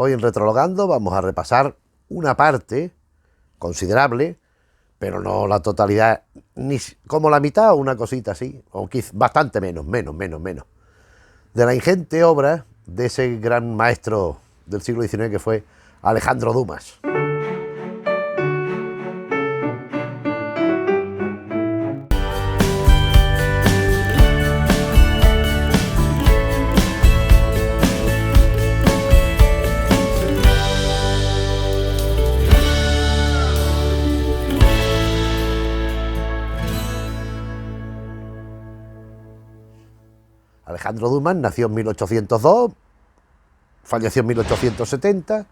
Hoy en Retrologando vamos a repasar una parte considerable, pero no la totalidad, ni como la mitad o una cosita así, o quizás bastante menos, de la ingente obra de ese gran maestro del siglo XIX que fue Alejandro Dumas. Alejandro Dumas nació en 1802, falleció en 1870,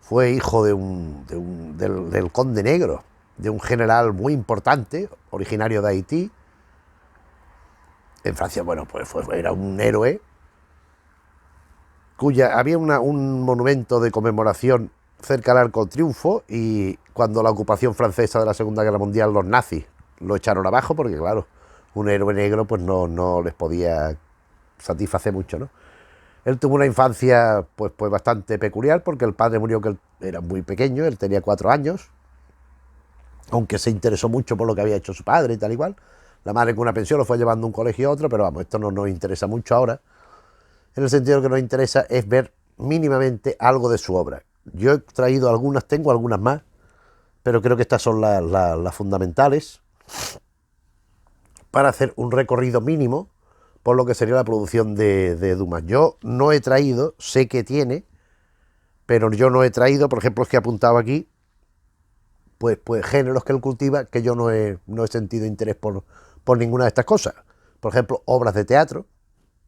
fue hijo del conde negro, de un general muy importante, originario de Haití. En Francia, bueno, pues era un héroe, había un monumento de conmemoración cerca del Arco del Triunfo, y cuando la ocupación francesa de la Segunda Guerra Mundial, los nazis lo echaron abajo, porque claro, un héroe negro pues no les podía satisface mucho, ¿no? Él tuvo una infancia pues bastante peculiar, porque el padre murió que él era muy pequeño, él tenía 4 años, aunque se interesó mucho por lo que había hecho su padre y tal igual. La madre con una pensión lo fue llevando de un colegio a otro, pero vamos, esto no nos interesa mucho ahora. En el sentido que nos interesa es ver mínimamente algo de su obra. Yo he traído algunas, tengo algunas más, pero creo que estas son las fundamentales para hacer un recorrido mínimo por lo que sería la producción de Dumas. Yo no he traído, sé que tiene, pero yo no he traído, por ejemplo, es que he apuntado aquí, pues géneros que él cultiva, que yo no he sentido interés por ninguna de estas cosas. Por ejemplo, obras de teatro.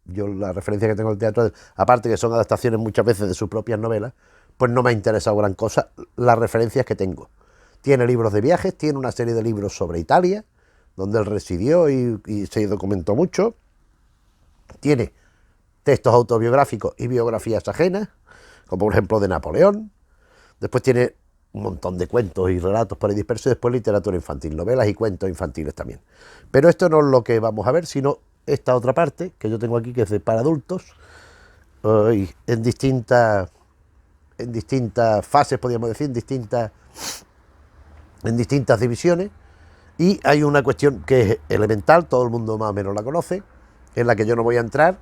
Yo la referencia que tengo al teatro, aparte que son adaptaciones muchas veces de sus propias novelas, pues no me ha interesado gran cosa las referencias que tengo. Tiene libros de viajes, tiene una serie de libros sobre Italia, donde él residió y se documentó mucho. Tiene textos autobiográficos y biografías ajenas, como por ejemplo de Napoleón. Después tiene un montón de cuentos y relatos por ahí dispersos, y después literatura infantil, novelas y cuentos infantiles también. Pero esto no es lo que vamos a ver, sino esta otra parte que yo tengo aquí, que es de para adultos, en distintas fases, podríamos decir, en distintas divisiones. Y hay una cuestión que es elemental, todo el mundo más o menos la conoce, en la que yo no voy a entrar,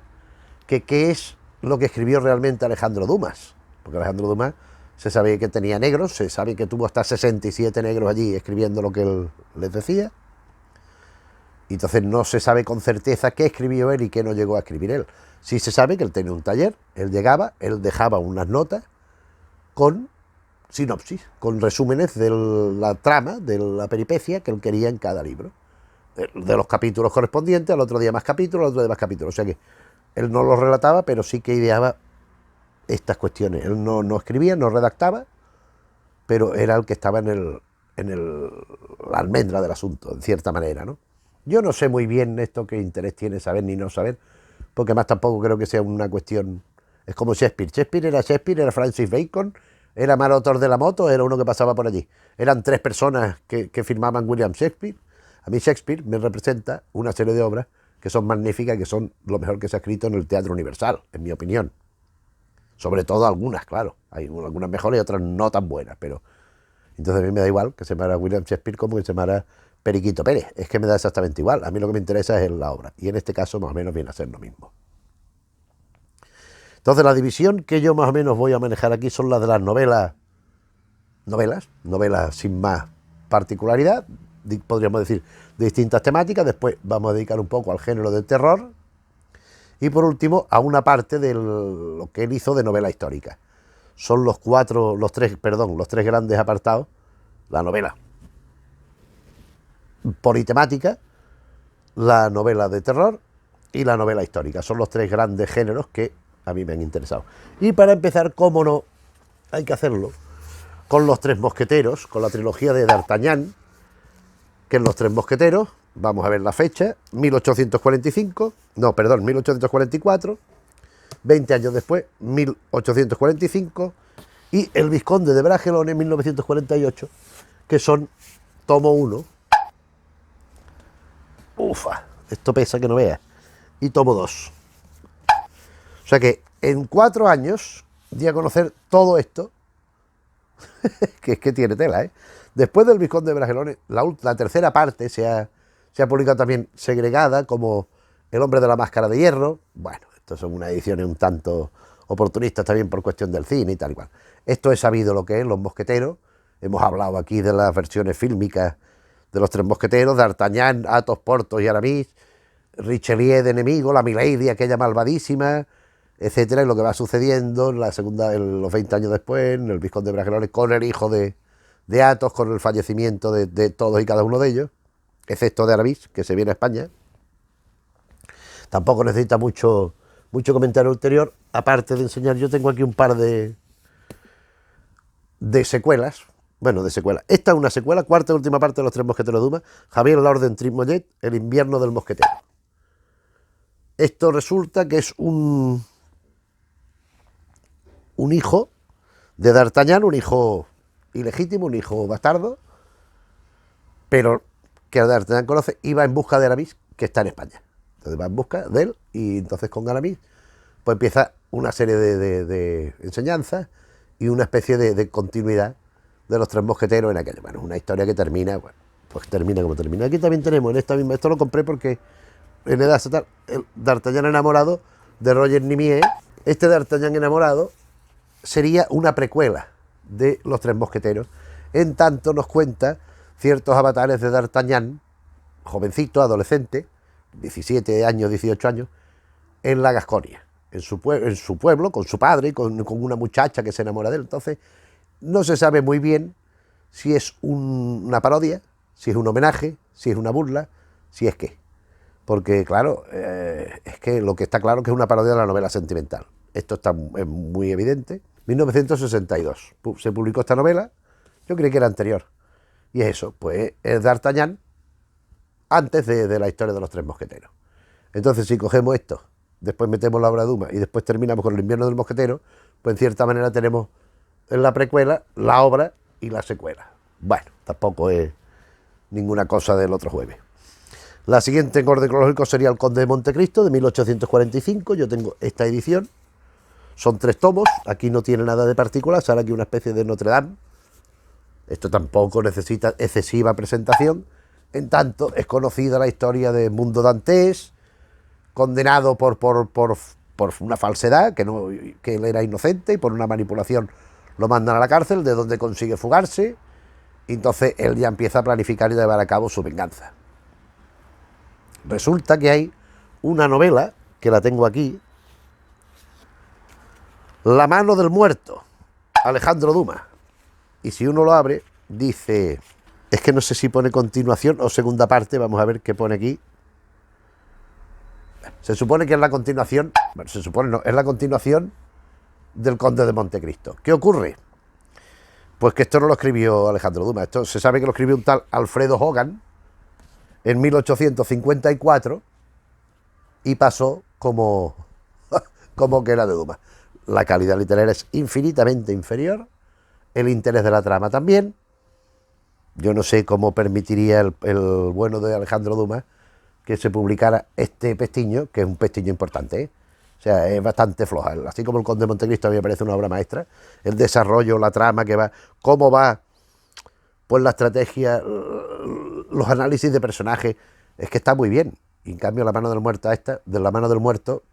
que qué es lo que escribió realmente Alejandro Dumas. Porque Alejandro Dumas se sabe que tenía negros, se sabe que tuvo hasta 67 negros allí escribiendo lo que él les decía. Y entonces no se sabe con certeza qué escribió él y qué no llegó a escribir él. Sí se sabe que él tenía un taller, él llegaba, él dejaba unas notas con sinopsis, con resúmenes de la trama, de la peripecia que él quería en cada libro, de los capítulos correspondientes, al otro día más capítulos, al otro día más capítulos. O sea que él no los relataba, pero sí que ideaba estas cuestiones. Él no escribía, no redactaba, pero era el que estaba en la almendra del asunto, en cierta manera, ¿no? Yo no sé muy bien esto qué interés tiene saber ni no saber, porque más tampoco creo que sea una cuestión. Es como Shakespeare. Shakespeare, era Francis Bacon, era mal autor de la moto, era uno que pasaba por allí. Eran 3 personas que firmaban William Shakespeare. A mí Shakespeare me representa una serie de obras que son magníficas, que son lo mejor que se ha escrito en el teatro universal, en mi opinión. Sobre todo algunas, claro. Hay algunas mejores y otras no tan buenas, pero entonces a mí me da igual que se llamara William Shakespeare como que se llamara Periquito Pérez. Es que me da exactamente igual. A mí lo que me interesa es la obra. Y en este caso más o menos viene a ser lo mismo. Entonces la división que yo más o menos voy a manejar aquí son las de las novelas sin más particularidad, podríamos decir, de distintas temáticas. Después vamos a dedicar un poco al género del terror, y por último a una parte de lo que él hizo de novela histórica. Son los tres grandes apartados: la novela politemática, la novela de terror y la novela histórica. Son los 3 grandes géneros que a mí me han interesado. Y para empezar, cómo no, hay que hacerlo con los 3 mosqueteros, con la trilogía de D'Artagnan, que en los 3 mosqueteros, vamos a ver la fecha, 1844, 20 años después, 1845, y El Vizconde de Bragelonne, 1948, que son tomo 1, ufa, esto pesa que no veas, y tomo 2. O sea que en 4 años di a conocer todo esto, que es que tiene tela, ¿eh? Después del Vizconde de Bragelonnes, la tercera parte se ha publicado también segregada, como El hombre de la máscara de hierro. Bueno, estas son unas ediciones un tanto oportunistas también por cuestión del cine y tal y cual. Esto es sabido lo que es Los Mosqueteros. Hemos hablado aquí de las versiones fílmicas de Los Tres Mosqueteros, D'Artagnan, Athos, Porthos y Aramis, Richelieu de enemigo, la Milady, aquella malvadísima, etcétera, y lo que va sucediendo en la segunda, en los 20 años después, en el Vizconde de Bragelonnes, con el hijo de Athos, con el fallecimiento de todos y cada uno de ellos, excepto de Aramis, que se viene a España. Tampoco necesita mucho comentario ulterior, aparte de enseñar. Yo tengo aquí un par de secuelas. Bueno, de secuelas. Esta es una secuela, cuarta y última parte de Los Tres Mosqueteros de Dumas. Javier la Orden Trimollet, El invierno del mosquetero. Esto resulta que es un hijo de D'Artagnan, un hijo ilegítimo, un hijo bastardo, pero que D'Artagnan conoce y va en busca de Aramis, que está en España. Entonces va en busca de él y entonces con Aramis pues empieza una serie de enseñanzas y una especie de continuidad de Los Tres Mosqueteros en aquello. Bueno, una historia que termina, bueno, pues termina como termina. Aquí también tenemos en esta misma, esto lo compré porque en edad total, el D'Artagnan enamorado de Roger Nimier. Este D'Artagnan enamorado sería una precuela de Los Tres Mosqueteros, en tanto nos cuenta ciertos avatares de D'Artagnan, jovencito, adolescente, 17 años, 18 años, en la Gasconia, en su pueblo, con su padre, con una muchacha que se enamora de él. Entonces, no se sabe muy bien si es una parodia, si es un homenaje, si es una burla, si es qué. Porque, claro, es que lo que está claro es que es una parodia de la novela sentimental. Esto está muy evidente. 1962 se publicó esta novela, yo creí que era anterior. Y es eso, pues es D'Artagnan antes de la historia de Los Tres Mosqueteros. Entonces, si cogemos esto, después metemos la obra de Dumas y después terminamos con El invierno del mosquetero, pues en cierta manera tenemos en la precuela la obra y la secuela. Bueno, tampoco es ninguna cosa del otro jueves. La siguiente en orden cronológico sería El Conde de Montecristo, de 1845. Yo tengo esta edición. Son 3 tomos. Aquí no tiene nada de particular. Sale aquí una especie de Notre Dame. Esto tampoco necesita excesiva presentación. En tanto, es conocida la historia de Mundo Dantés, condenado por una falsedad, que él era inocente, y por una manipulación lo mandan a la cárcel, de donde consigue fugarse. Y entonces él ya empieza a planificar y llevar a cabo su venganza. Resulta que hay una novela, que la tengo aquí, La mano del muerto, Alejandro Dumas. Y si uno lo abre, dice, es que no sé si pone continuación o segunda parte, vamos a ver qué pone aquí. Se supone que es la continuación, bueno, se supone no, es la continuación del Conde de Montecristo. ¿Qué ocurre? Pues que esto no lo escribió Alejandro Dumas, esto se sabe que lo escribió un tal Alfredo Hogan en 1854 y pasó como que era de Dumas. La calidad literaria es infinitamente inferior, el interés de la trama también. Yo no sé cómo permitiría el bueno de Alejandro Dumas que se publicara este pestiño, que es un pestiño importante, ¿eh? O sea, es bastante floja. Así como El Conde de Montecristo a mí me parece una obra maestra, el desarrollo, la trama que va, cómo va, pues la estrategia, los análisis de personajes, es que está muy bien. Y en cambio La mano del muerto de La mano del muerto,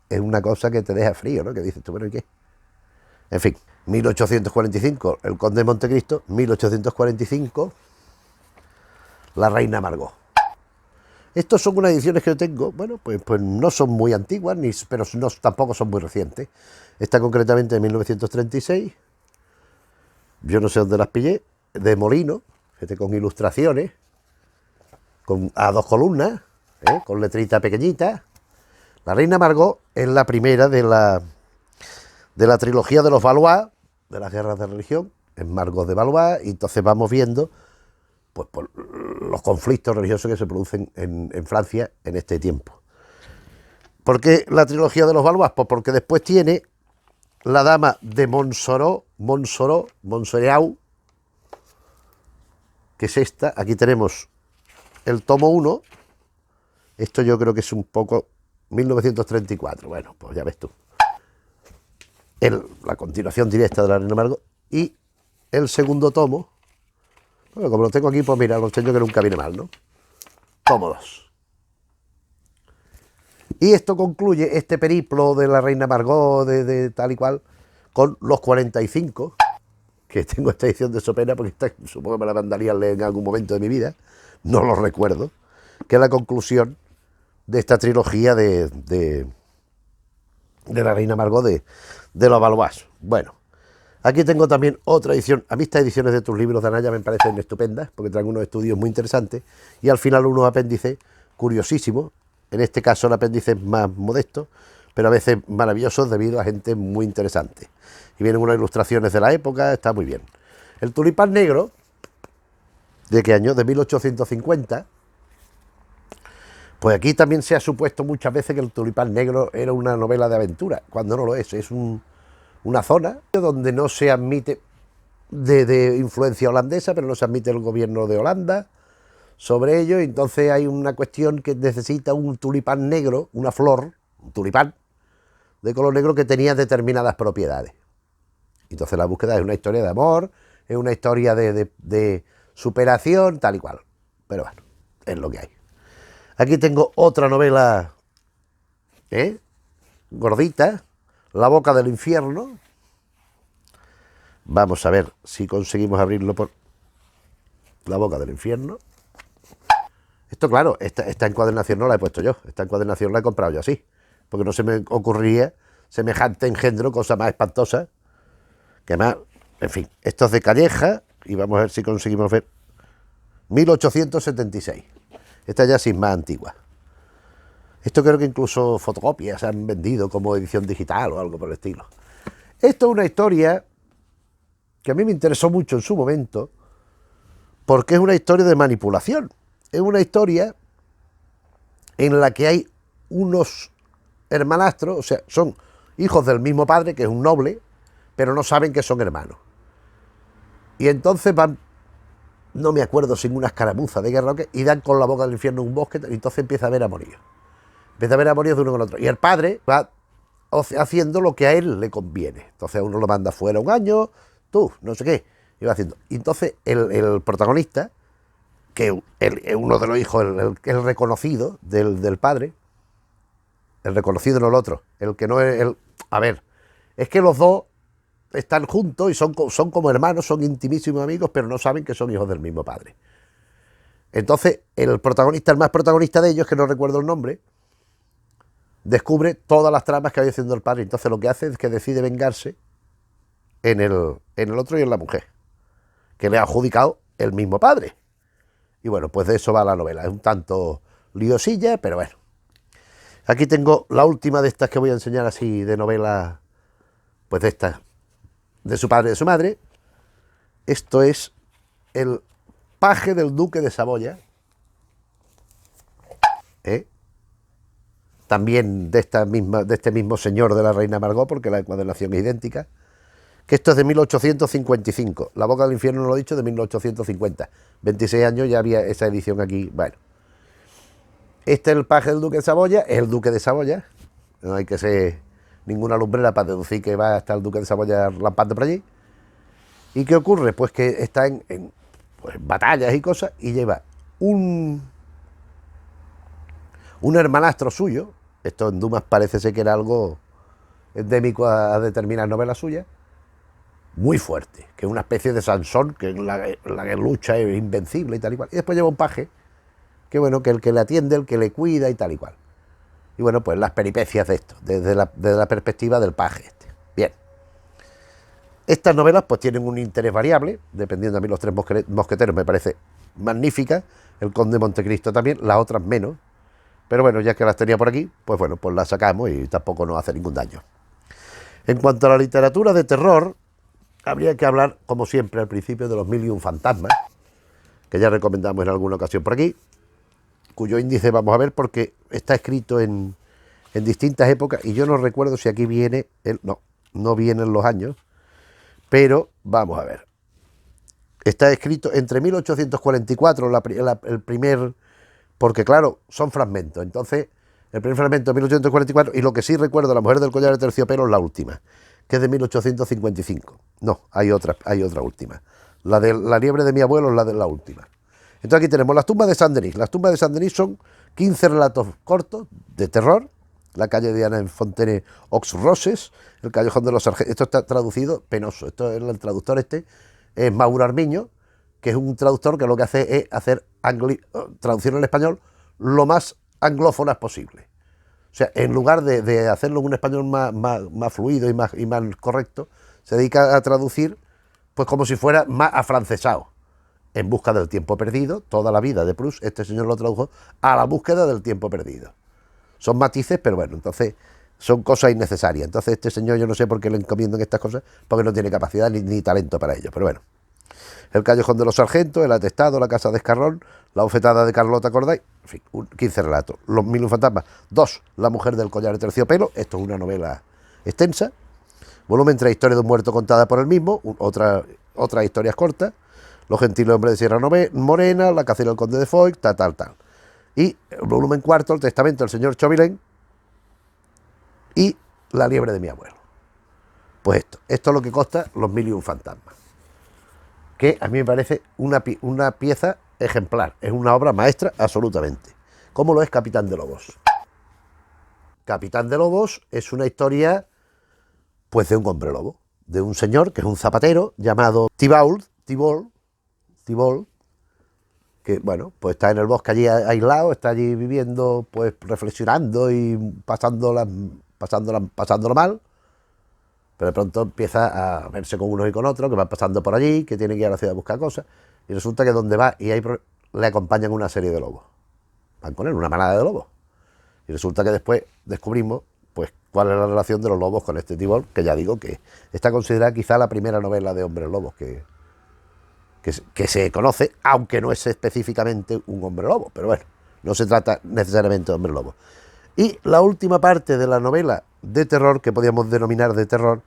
es una cosa que te deja frío, ¿no? Que dices tú, bueno, ¿y qué? En fin, 1845, El Conde de Montecristo, 1845, La Reina Margot. Estos son unas ediciones que yo tengo, bueno, pues no son muy antiguas, pero tampoco son muy recientes. Esta concretamente de 1936, yo no sé dónde las pillé, de Molino, con ilustraciones, a 2 columnas, con letrita pequeñita. La Reina Margot es la primera de la trilogía de los Valois, de las guerras de religión, es Margot de Valois, y entonces vamos viendo pues por los conflictos religiosos que se producen en Francia en este tiempo. ¿Por qué la trilogía de los Valois? Pues porque después tiene La Dama de Montsoreau, que es esta. Aquí tenemos el tomo 1. Esto yo creo que es un poco 1934. Bueno, pues ya ves tú. la continuación directa de la Reina Margot, y el segundo tomo, bueno, como lo tengo aquí, pues mira, lo enseño que nunca viene mal, ¿no? Tomo 2. Y esto concluye este periplo de la Reina Margot, de tal y cual, con los 45, que tengo esta edición de Sopena, porque supongo que me la mandaría a leer en algún momento de mi vida, no lo recuerdo, que es la conclusión de esta trilogía de la Reina Margot de los Valois. Bueno, aquí tengo también otra edición. A mí estas ediciones de tus libros de Anaya me parecen estupendas, porque traen unos estudios muy interesantes, y al final unos apéndices curiosísimos. En este caso el apéndice es más modesto, pero a veces maravillosos debido a gente muy interesante. Y vienen unas ilustraciones de la época, está muy bien. El tulipán negro, ¿de qué año? De 1850. Pues aquí también se ha supuesto muchas veces que el tulipán negro era una novela de aventura, cuando no lo es. Es una zona donde no se admite de influencia holandesa, pero no se admite el gobierno de Holanda sobre ello, y entonces hay una cuestión que necesita un tulipán negro, una flor, un tulipán de color negro que tenía determinadas propiedades. Entonces la búsqueda es una historia de amor, es una historia de superación, tal y cual. Pero bueno, es lo que hay. Aquí tengo otra novela, gordita, La boca del infierno. Vamos a ver si conseguimos abrirlo por La boca del infierno. Esto, claro, esta encuadernación no la he puesto yo. Esta encuadernación la he comprado yo así, porque no se me ocurría semejante engendro, cosa más espantosa. Que más, en fin, esto es de Calleja, y vamos a ver si conseguimos ver. 1876. Esta ya sí es más antigua. Esto creo que incluso fotocopias se han vendido como edición digital o algo por el estilo. Esto es una historia que a mí me interesó mucho en su momento, porque es una historia de manipulación. Es una historia en la que hay unos hermanastros, o sea, son hijos del mismo padre, que es un noble, pero no saben que son hermanos. Y entonces van, no me acuerdo, sin una escaramuza de guerra, y dan con la boca del infierno en un bosque, y entonces empieza a haber amoríos. Empieza a haber amoríos de uno con otro. Y el padre va haciendo lo que a él le conviene. Entonces a uno lo manda fuera un año, tú, no sé qué, y va haciendo. Y entonces el protagonista, que es uno de los hijos, el reconocido del padre, el reconocido no el otro, el que no es el... A ver, es que los dos están juntos y son como hermanos, son intimísimos amigos, pero no saben que son hijos del mismo padre. Entonces, el protagonista, el más protagonista de ellos, que no recuerdo el nombre, descubre todas las tramas que había haciendo el padre. Entonces lo que hace es que decide vengarse en el otro y en la mujer, que le ha adjudicado el mismo padre. Y bueno, pues de eso va la novela. Es un tanto liosilla, pero bueno. Aquí tengo la última de estas que voy a enseñar así de novela, pues de estas, de su padre y de su madre. Esto es El paje del duque de Saboya, también de este mismo señor de la Reina Margot, porque la encuadernación es idéntica, que esto es de 1855. La boca del infierno, no lo he dicho, de 1850. 26 años ya había esa edición aquí. Bueno, este es el paje del duque de Saboya, es el duque de Saboya. No hay que ser ninguna lumbrera para deducir que va a estar el duque de Saboya rampando por allí. ¿Y qué ocurre? Pues que está en batallas y cosas, y lleva un hermanastro suyo. Esto en Dumas parece ser que era algo endémico a determinadas novelas suyas, muy fuerte, que es una especie de Sansón, que en la que lucha es invencible y tal y cual. Y después lleva un paje, que bueno, que el que le atiende, el que le cuida y tal y cual. Y bueno, pues las peripecias de esto, desde la perspectiva del paje este. Bien. Estas novelas pues tienen un interés variable, dependiendo. A mí Los Tres Mosqueteros me parece magnífica, El Conde de Montecristo también, las otras menos. Pero bueno, ya que las tenía por aquí, pues bueno, pues las sacamos y tampoco nos hace ningún daño. En cuanto a la literatura de terror, habría que hablar, como siempre, al principio de Los Mil y un Fantasmas, que ya recomendamos en alguna ocasión por aquí, cuyo índice vamos a ver porque está escrito en distintas épocas, y yo no recuerdo si aquí viene, no vienen los años, pero vamos a ver. Está escrito entre 1844, el primer... Porque claro, son fragmentos. Entonces, el primer fragmento de 1844, y lo que sí recuerdo, La mujer del collar de terciopelo, es la última, que es de 1855. No, hay otra última. La de La liebre de mi abuelo es la última. Entonces aquí tenemos Las tumbas de Saint-Denis. Las tumbas de Saint-Denis son 15 relatos cortos de terror. La calle de Ana en Fontaine aux Roses, El callejón de los sargentos. Esto está traducido penoso. Esto es el traductor es Mauro Armiño, que es un traductor que lo que hace es hacer traducción al español lo más anglófonas posible. O sea, en lugar de hacerlo en un español más fluido y más correcto, se dedica a traducir pues como si fuera más afrancesado. En busca del tiempo perdido, toda la vida de Proust, este señor lo tradujo a La búsqueda del tiempo perdido. Son matices, pero bueno, entonces son cosas innecesarias. Entonces este señor, yo no sé por qué le encomiendan estas cosas, porque no tiene capacidad ni talento para ello, pero bueno. El callejón de los sargentos, El atestado, La casa de Escarrón, La bofetada de Carlota Corday, en fin, 15 relatos. Los 1001 fantasmas, 2, La mujer del collar de terciopelo, esto es una novela extensa. Volumen 3, Historia de un muerto contada por él mismo, otras historias cortas. Los gentiles hombres de Sierra Morena, La cacera del conde de Foix, tal. Y el volumen 4, El testamento del señor Chauvelin y La liebre de mi abuelo. Pues esto es lo que consta Los 1001 fantasmas, que a mí me parece una pieza ejemplar, es una obra maestra absolutamente, como lo es Capitán de Lobos. Capitán de Lobos es una historia pues de un hombre lobo, de un señor que es un zapatero llamado Thibault, que bueno, pues está en el bosque allí aislado, está allí viviendo, pues reflexionando y pasándolo mal, pero de pronto empieza a verse con unos y con otros que van pasando por allí, que tienen que ir a la ciudad a buscar cosas, y resulta que donde va y le acompañan una serie de lobos, van con él, una manada de lobos, y resulta que después descubrimos pues cuál es la relación de los lobos con este Thibault, que ya digo que está considerada quizá la primera novela de hombres lobos que se conoce, aunque no es específicamente un hombre lobo, pero bueno, no se trata necesariamente de hombre lobo. Y la última parte de la novela de terror, que podríamos denominar de terror,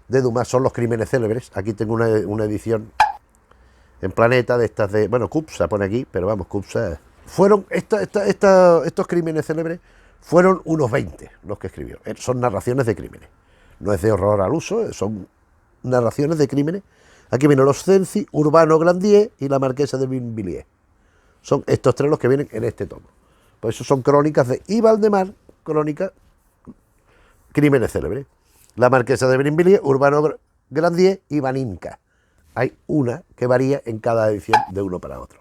de Dumas, son Los crímenes célebres. Aquí tengo una edición en Planeta de estas de... Bueno, Cupsa pone aquí, pero vamos, Cupsa... Fueron estos crímenes célebres, fueron unos 20 los que escribió. Son narraciones de crímenes. No es de horror al uso, son narraciones de crímenes. Aquí vienen Los Cenci, Urbano Grandier y La marquesa de Brinvilliers. Son estos tres los que vienen en este tomo. Por eso son crónicas de Y Valdemar, crónicas, crímenes célebres. La marquesa de Brinvilliers, Urbano Grandier y Vaninka. Hay una que varía en cada edición de uno para otro.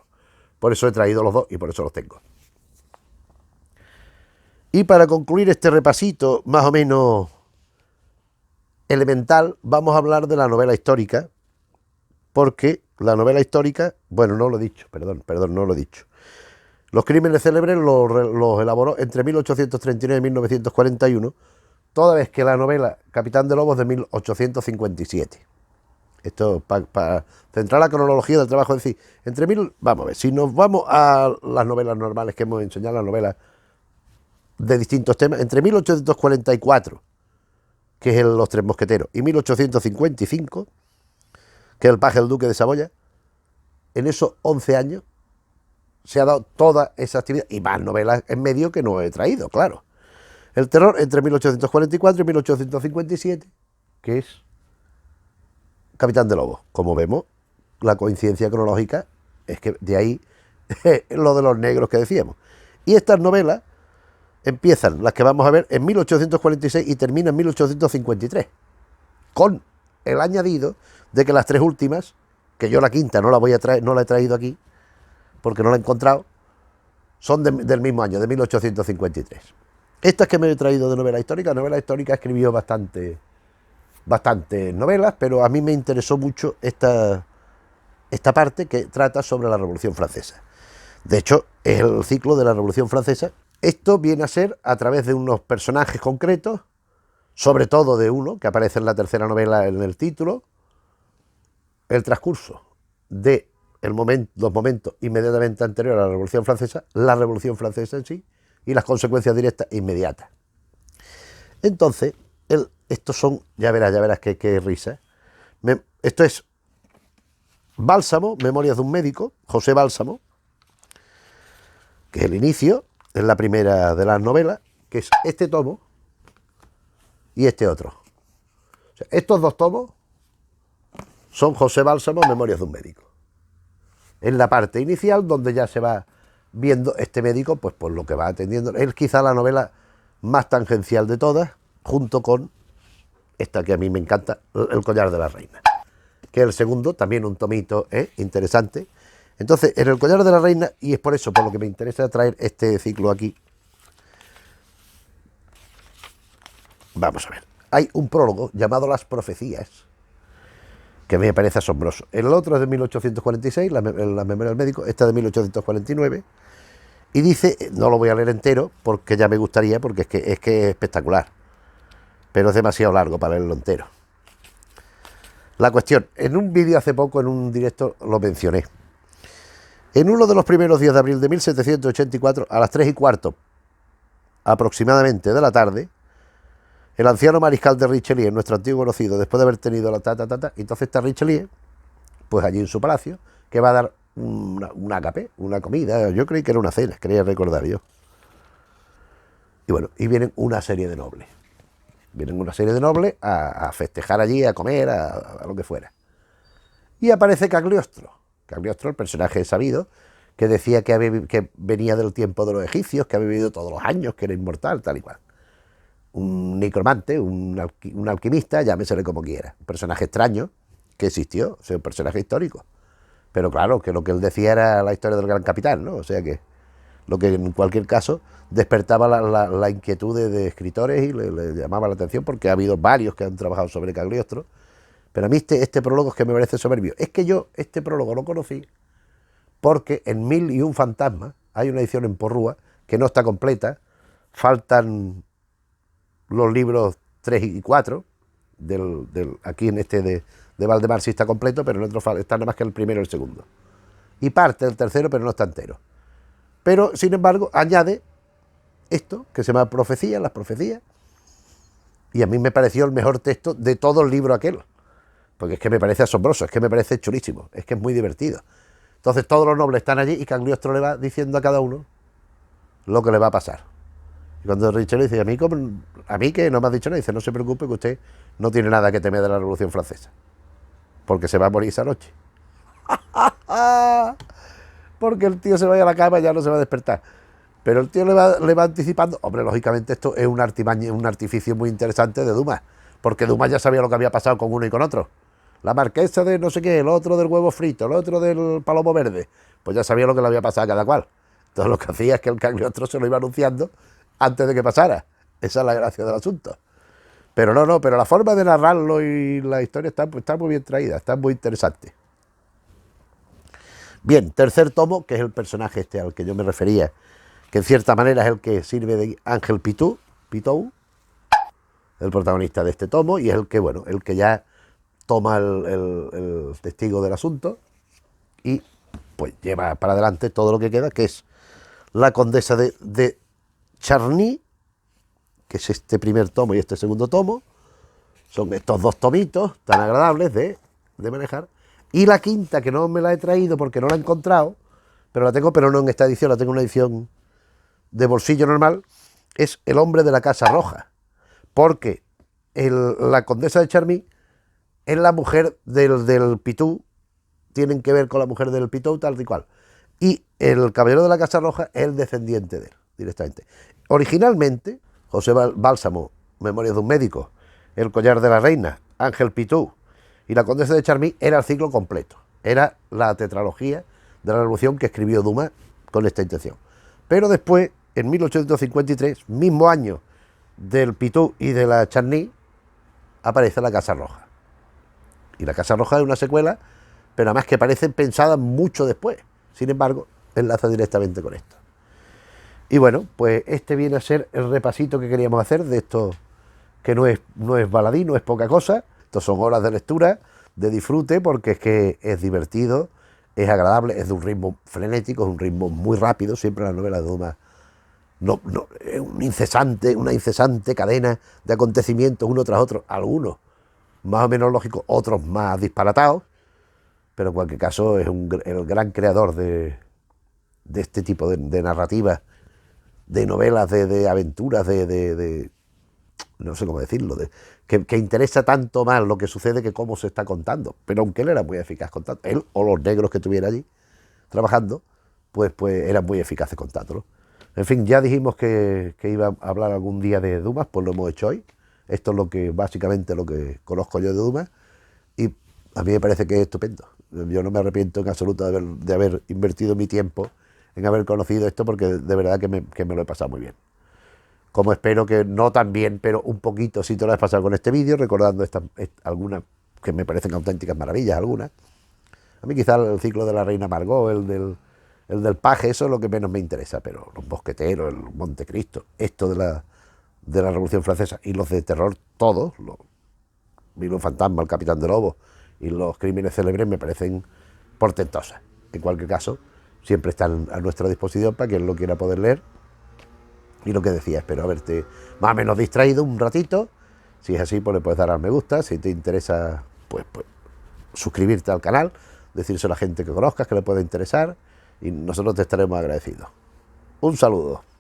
Por eso he traído los dos y por eso los tengo. Y para concluir este repasito más o menos elemental, vamos a hablar de la novela histórica, porque la novela histórica, bueno, no lo he dicho, perdón, no lo he dicho. Los crímenes célebres los elaboró entre 1839 y 1941, toda vez que la novela Capitán de Lobos de 1857. Esto para centrar la cronología del trabajo en sí. Vamos a ver, si nos vamos a las novelas normales que hemos enseñado, las novelas de distintos temas, entre 1844, que es Los Tres Mosqueteros, y 1855, que es El paje del duque de Saboya, en esos 11 años se ha dado toda esa actividad, y más novelas en medio que no he traído, claro. El terror entre 1844 y 1857, que es Capitán de Lobos. Como vemos, la coincidencia cronológica es que de ahí lo de los negros que decíamos. Y estas novelas empiezan, las que vamos a ver, en 1846 y terminan en 1853, con el añadido de que las tres últimas, que yo la quinta no la he traído aquí, porque no la he encontrado, son del mismo año, de 1853. Estas que me he traído de novela histórica escribió bastantes novelas, pero a mí me interesó mucho esta parte que trata sobre la Revolución Francesa. De hecho, es el ciclo de la Revolución Francesa. Esto viene a ser a través de unos personajes concretos, sobre todo de uno, que aparece en la tercera novela en el título, el transcurso de los momentos inmediatamente anteriores a la Revolución Francesa en sí, y las consecuencias directas e inmediatas. Entonces, estos son, ya verás qué risa. Esto es Bálsamo, Memorias de un médico, José Bálsamo, que es el inicio, es la primera de las novelas, que es este tomo y este otro. O sea, estos dos tomos son José Bálsamo, Memorias de un médico. En la parte inicial, donde ya se va viendo este médico, pues por lo que va atendiendo. Es quizá la novela más tangencial de todas, junto con esta que a mí me encanta, El collar de la reina, que es el segundo, también un tomito interesante. Entonces, en El collar de la reina, y es por eso por lo que me interesa traer este ciclo aquí, vamos a ver, hay un prólogo llamado Las profecías, que me parece asombroso. El otro es de 1846, la memoria del médico, esta de 1849, y dice, no lo voy a leer entero, porque ya me gustaría, porque es que es espectacular, pero es demasiado largo para leerlo entero. La cuestión, en un vídeo hace poco, en un directo, lo mencioné. En uno de los primeros días de abril de 1784, a las 3:15 aproximadamente de la tarde, el anciano mariscal de Richelieu, nuestro antiguo conocido, después de haber tenido la entonces está Richelieu, pues allí en su palacio, que va a dar un ágape, una comida, yo creí que era una cena, quería recordar yo. Y bueno, y vienen una serie de nobles. Vienen una serie de nobles a festejar allí, a comer, a lo que fuera. Y aparece Cagliostro. Cagliostro, el personaje sabido, que decía que venía del tiempo de los egipcios, que había vivido todos los años, que era inmortal, tal y cual. Un necromante, un alquimista, llámesele como quiera. Un personaje extraño que existió, o sea, un personaje histórico. Pero claro, que lo que él decía era la historia del gran capitán, ¿no? O sea que lo que en cualquier caso despertaba la inquietud de escritores y le llamaba la atención, porque ha habido varios que han trabajado sobre Cagliostro. Pero a mí este prólogo es que me parece soberbio. Es que yo este prólogo lo conocí porque en 1001 Fantasmas hay una edición en porrúa que no está completa, faltan los libros 3 y 4, aquí en este de Valdemar sí está completo, pero en otro está nada más que el primero y el segundo. Y parte del tercero, pero no está entero. Pero, sin embargo, añade esto, que se llama Profecías, las profecías, y a mí me pareció el mejor texto de todo el libro aquel, porque es que me parece asombroso, es que me parece chulísimo, es que es muy divertido. Entonces todos los nobles están allí y Cagliostro le va diciendo a cada uno lo que le va a pasar. Y cuando Richelieu dice, a mí que no me has dicho nada, dice, no se preocupe que usted no tiene nada que temer de la Revolución Francesa, porque se va a morir esa noche. Porque el tío se vaya a la cama y ya no se va a despertar. Pero el tío le va anticipando. Hombre, lógicamente esto es un artificio muy interesante de Dumas, porque Dumas ya sabía lo que había pasado con uno y con otro. La marquesa de no sé qué, el otro del huevo frito, el otro del palomo verde, pues ya sabía lo que le había pasado a cada cual. Entonces lo que hacía es que el Cagliostro se lo iba anunciando antes de que pasara. Esa es la gracia del asunto. Pero pero la forma de narrarlo y la historia está muy bien traída, está muy interesante. Bien, tercer tomo, que es el personaje al que yo me refería, que en cierta manera es el que sirve de Ángel Pitou, el protagonista de este tomo, y es el que ya toma el testigo del asunto y pues lleva para adelante todo lo que queda, que es la condesa de Charny, que es este primer tomo y este segundo tomo. Son estos dos tomitos tan agradables de manejar. Y la quinta, que no me la he traído porque no la he encontrado, pero la tengo, pero no en esta edición, la tengo en una edición de bolsillo normal, es El hombre de la Casa Roja, porque la condesa de Charny es la mujer del Pitou, tienen que ver con la mujer del Pitou, tal y cual. Y el caballero de la Casa Roja es el descendiente de él, directamente. Originalmente, José Bálsamo, Memorias de un médico, El collar de la reina, Ángel Pitou y la condesa de Charny era el ciclo completo. Era la tetralogía de la Revolución que escribió Dumas con esta intención. Pero después, en 1853, mismo año del Pitou y de la Charny, aparece la Casa Roja. Y la Casa Roja es una secuela, pero además que parecen pensadas mucho después. Sin embargo, enlaza directamente con esto. Y bueno, pues este viene a ser el repasito que queríamos hacer de esto, que no es baladí, no es poca cosa. Estos son horas de lectura, de disfrute, porque es que es divertido, es agradable, es de un ritmo frenético, es un ritmo muy rápido. Siempre las novelas de Dumas es una incesante cadena de acontecimientos uno tras otro, algunos más o menos lógicos, otros más disparatados, pero en cualquier caso es el gran creador de este tipo de narrativas, de novelas, de aventuras, de no sé cómo decirlo, que interesa tanto más lo que sucede que cómo se está contando. Pero aunque él era muy eficaz contando, él o los negros que estuviera allí trabajando, pues eran muy eficaces contándolo. En fin, ya dijimos que iba a hablar algún día de Dumas, pues lo hemos hecho hoy. Esto es básicamente lo que conozco yo de Dumas, y a mí me parece que es estupendo. Yo no me arrepiento en absoluto de haber invertido mi tiempo en haber conocido esto, porque de verdad que me lo he pasado muy bien. Como espero que no tan bien, pero un poquito sí te lo has pasado con este vídeo, recordando algunas que me parecen auténticas maravillas, algunas. A mí quizás el ciclo de la reina Margot, el del paje, eso es lo que menos me interesa, pero los mosqueteros, el Montecristo, esto de la Revolución Francesa y los de terror, todos, Milo Fantasma, el Capitán de Lobo y los crímenes célebres me parecen portentosas. En cualquier caso, siempre están a nuestra disposición para quien lo quiera poder leer. Y lo que decía, espero haberte más o menos distraído un ratito. Si es así, pues le puedes dar al me gusta. Si te interesa, pues suscribirte al canal, decírselo a la gente que conozcas que le pueda interesar, y nosotros te estaremos agradecidos. Un saludo.